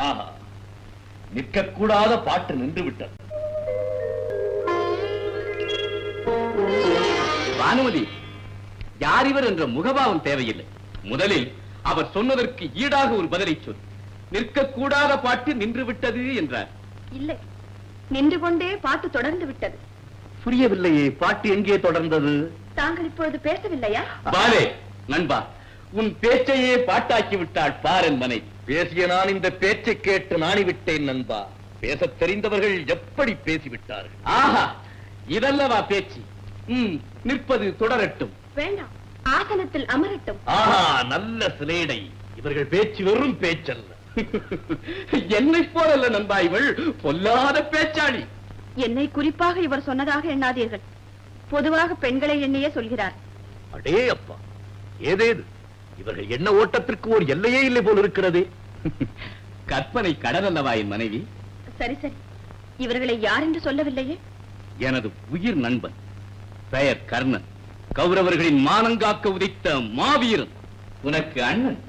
ஆஹா, நிற்கக்கூடாத பாட்டு நின்று விட்டது. பானுமதி, யார் இவர் என்ற முகபாவம் தேவையில்லை. முதலில் அவர் சொன்னதற்கு ஈடாக ஒரு பதிலை சொல். நிற்கக்கூடாத பாட்டு நின்று விட்டது என்றார். இல்லை, நின்று கொண்டே பாட்டு தொடர்ந்து விட்டது. புரியவில்லையே, பாட்டு எங்கே தொடர்ந்தது? தாங்கள் இப்பொழுது பேசவில்லையா? பாலே நண்பா, உன் பேச்சையே பாட்டாக்கி விட்டாள் பாரன் மனை. பேசிய நான் இந்த பேச்சை கேட்டு நாணிவிட்டேன் நண்பா. பேசத் தெரிந்தவர்கள் எப்படி பேசிவிட்டார்கள். ஆஹா, இதல்லவா பேச்சு. நிற்பது தொடரட்டும். வேண்டாம், ஆசனத்தில் அமரட்டும். ஆஹா, நல்ல சிலேடை. இவர்கள் பேச்சு வெறும் பேச்சல்ல. என்னை போலல்ல நண்பா, இவள் பொல்லாத பேச்சாளி. என்னை குறிப்பாக இவர் சொன்னதாக எண்ணாதீர்கள். பொதுவாக பெண்களை எண்ணியே சொல்கிறார். அடே அப்பா, ஏதேது இவர்கள் என்ன ஓட்டத்திற்கு ஒரு எல்லையே இல்லை போல் இருக்கிறதே. கற்பனை கடல் அல்லவா என் மனைவி. சரி சரி, இவர்களை யார் என்று சொல்லவில்லையே. எனது உயிர் நண்பன், பெயர் கர்ணன், கௌரவர்களின் மானங்காக்க உதைத்த மாவீரன், உனக்கு அண்ணன்.